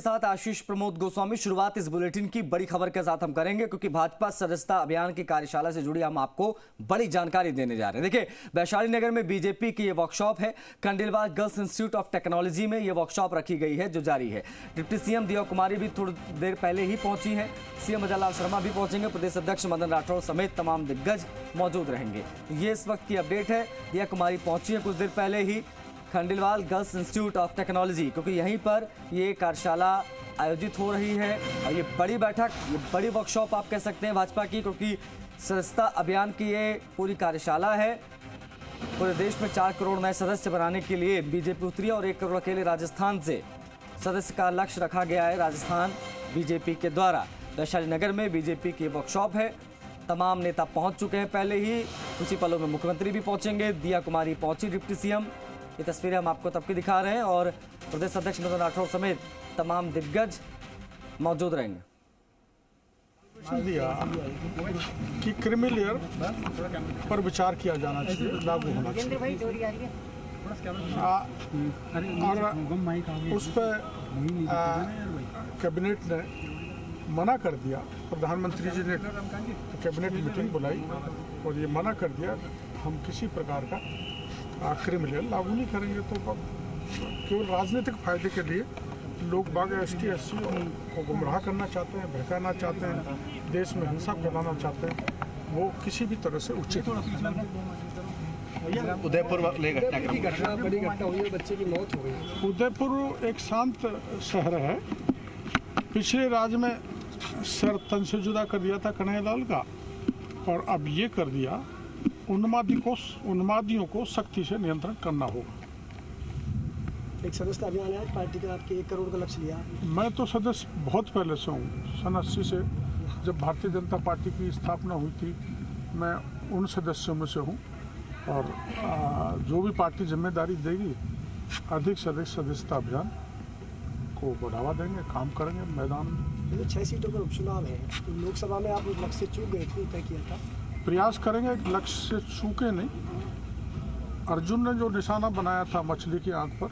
साथ आशीष प्रमोद गोस्वामी। शुरुआत इस बुलेटिन की बड़ी खबर के साथ हम करेंगे क्योंकि भाजपा सदस्यता अभियान की कार्यशाला से जुड़ी हम आपको बड़ी जानकारी देने जा रहे हैं। देखिए, वैशाली नगर में बीजेपी की ये वर्कशॉप है। Khandelwal girls institute of technology में ये वर्कशॉप रखी गई है जो जारी है। डिप्टी सीएम दिया कुमारी भी थोड़ी देर पहले ही पहुंची है। सीएम अजय लाल शर्मा भी पहुंचेंगे। प्रदेश अध्यक्ष मदन राठौड़ समेत तमाम दिग्गज मौजूद रहेंगे। ये इस वक्त की अपडेट है। दिया कुमारी पहुंची है कुछ देर पहले ही Khandelwal girls institute of technology, क्योंकि यहीं पर ये कार्यशाला आयोजित हो रही है। और ये बड़ी बैठक, ये बड़ी वर्कशॉप आप कह सकते हैं भाजपा की, क्योंकि सदस्यता अभियान की ये पूरी कार्यशाला है। पूरे देश में 4 करोड़ नए सदस्य बनाने के लिए बीजेपी उतरी और 1 करोड़ अकेले राजस्थान से सदस्य का लक्ष्य रखा गया है राजस्थान बीजेपी के द्वारा। वैशाली नगर में बीजेपी की वर्कशॉप है। तमाम नेता पहुंच चुके हैं पहले ही। कुछ ही पलों में मुख्यमंत्री भी पहुंचेंगे। दिया कुमारी पहुंची, डिप्टी सीएम। ये तस्वीरें हम आपको तब की दिखा रहे हैं और प्रदेश अध्यक्ष मदन राठौड़ समेत तमाम दिग्गज मौजूद रहेंगे। दिया कि क्रिमी लेयर पर विचार किया जाना चाहिए, लागू होना चाहिए और उस पर कैबिनेट ने मना कर दिया। प्रधानमंत्री जी ने कैबिनेट मीटिंग बुलाई और ये मना कर दिया हम किसी प्रकार का क्रिमिनल लागू नहीं करेंगे। तो केवल राजनीतिक फायदे के लिए लोग बाग ST SC को गुमराह करना चाहते हैं, बहकाना चाहते हैं, देश में हिंसा फैलाना चाहते हैं, वो किसी भी तरह से उचित नहीं। उदयपुर बड़ी घटना हुई है, बच्चे की मौत हो गई। उदयपुर एक शांत शहर है। पिछले राज्य में सर तन से जुदा कर दिया था कन्हैयालाल का, और अब ये कर दिया। उन्मादियों को सख्ती से नियंत्रण करना होगा। एक सदस्यता अभियान है पार्टी का, आपके 1 करोड़ का लक्ष्य लिया। मैं तो सदस्य बहुत पहले से हूँ। सन 80 से जब भारतीय जनता पार्टी की स्थापना हुई थी, मैं उन सदस्यों में से हूँ। और जो भी पार्टी जिम्मेदारी देगी, अधिक से अधिक सदस्यता अभियान को बढ़ावा देंगे, काम करेंगे मैदान में। 6 सीटों पर उपचुनाव है, तो लोकसभा में आप लक्ष्य से चूक गए थे, तय किया था। प्रयास करेंगे, लक्ष्य से चूके नहीं। अर्जुन ने जो निशाना बनाया था मछली की आंख पर,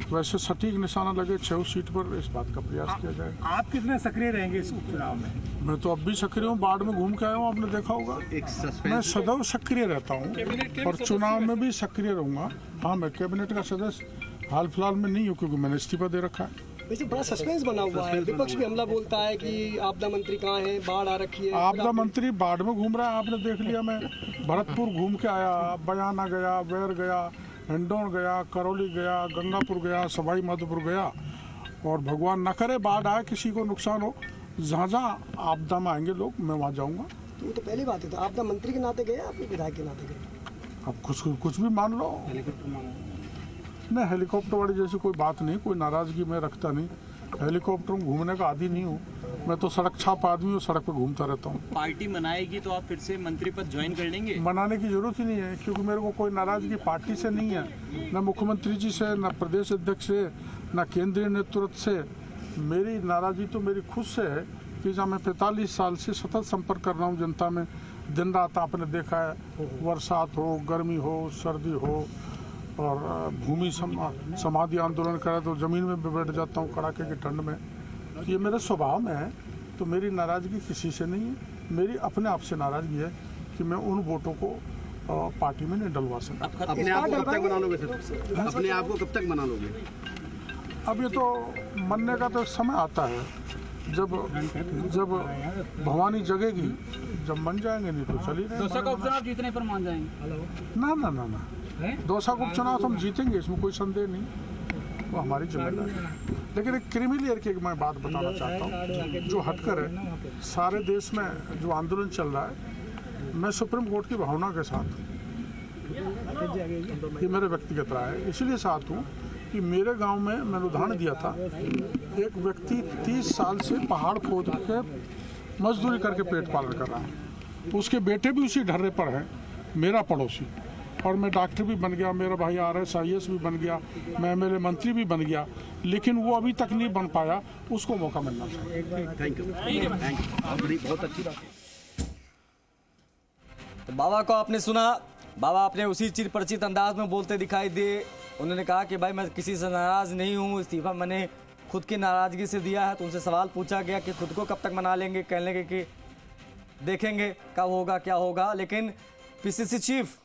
वैसे सटीक निशाना लगे 6 सीट पर, इस बात का प्रयास किया जाएगा। आप कितने सक्रिय रहेंगे इस उपचुनाव में? मैं तो अब भी सक्रिय हूँ। बाढ़ में घूम के आया हूँ, आपने देखा होगा। मैं सदैव सक्रिय रहता हूँ और चुनाव में भी सक्रिय रहूंगा। हाँ, मैं कैबिनेट का सदस्य हाल फिलहाल में नहीं हूँ क्योंकि मैंने इस्तीफा दे रखा है। वैसे बड़ा सस्पेंस बना हुआ है। विपक्ष भी हमला बोलता है कि आपदा मंत्री कहाँ है, बाढ़ आ रखी है। आपदा मंत्री बाढ़ में घूम रहा है, आपने देख लिया। मैं भरतपुर घूम के आया, बयाना गया, बैर गया, हिंडौन गया, करौली गया, गंगापुर गया, सवाई माधोपुर गया। और भगवान न करे बाढ़ आए, किसी को नुकसान हो, जहाँ जहाँ आपदा में आएंगे लोग, मैं वहाँ जाऊँगा। तो वो तो पहली बात है। तो आपदा मंत्री के नाते गए, आपके विधायक के नाते गए? अब कुछ भी मान लो। नहीं, हेलीकॉप्टर वाली जैसी कोई बात नहीं, कोई नाराजगी मैं रखता नहीं। हेलीकॉप्टर में घूमने का आदी नहीं हूँ। मैं तो सड़क छाप आदमी हूँ, सड़क पे घूमता रहता हूँ। पार्टी मनाएगी तो आप फिर से मंत्री पद ज्वाइन कर लेंगे? मनाने की जरूरत ही नहीं है, क्योंकि मेरे को कोई नाराजगी पार्टी से नहीं है, न मुख्यमंत्री जी से, न प्रदेश अध्यक्ष से, न केंद्रीय नेतृत्व से। मेरी नाराजगी तो मेरी खुद से है कि जहाँ मैं 45 साल से सतत संपर्क कर रहा हूँ जनता में। दिन रात आपने देखा है, बरसात हो, गर्मी हो, सर्दी हो, और भूमि समाधि आंदोलन करे तो ज़मीन में भी बैठ जाता हूँ कड़ाके की ठंड में। ये मेरे स्वभाव में है। तो मेरी नाराज़गी किसी से नहीं है। मेरी अपने आप से नाराज़गी है कि मैं उन वोटों को पार्टी में नहीं डलवा सकता। अपने आप को कब तक बना लोगे? अपने आप को कब तक बना लोगे? अब ये तो मनने का तो समय आता है, जब भवानी जगेगी, जब मन जाएंगे, नहीं तो चली रहे। दौसा का उपचुनाव जीतने पर मान जाएंगे? ना, दौसा का उपचुनाव तो हम जीतेंगे, इसमें कोई संदेह नहीं, वो हमारी जिम्मेदारी है। लेकिन एक क्रीमी लेयर की मैं बात बताना चाहता हूँ जो हटकर है। सारे देश में जो आंदोलन चल रहा है, मैं सुप्रीम कोर्ट की भावना के साथ, ये मेरे व्यक्तिगत राय है, इसलिए साथ हूँ कि मेरे गांव में मैंने उदाहरण दिया था, एक व्यक्ति 30 साल से पहाड़ खोद के मजदूरी करके पेट पालन कर रहा है। उसके बेटे भी उसी ढर्रे पर हैं, मेरा पड़ोसी। और मैं डॉक्टर भी बन गया, मेरा भाई RS IAS भी बन गया, मैं MLA मंत्री भी बन गया, लेकिन वो अभी तक नहीं बन पाया। उसको मौका मिलना चाहिए। Thank you. बहुत अच्छी बात है। तो बाबा को आपने सुना। बाबा अपने उसी चिर परिचित अंदाज में बोलते दिखाई दिए। उन्होंने कहा कि भाई मैं किसी से नाराज नहीं हूँ, इस्तीफा मैंने खुद की नाराजगी से दिया है। तो उनसे सवाल पूछा गया कि खुद को कब तक मना लेंगे, कहने लगे कि देखेंगे कब होगा क्या होगा। लेकिन पीसीसी चीफ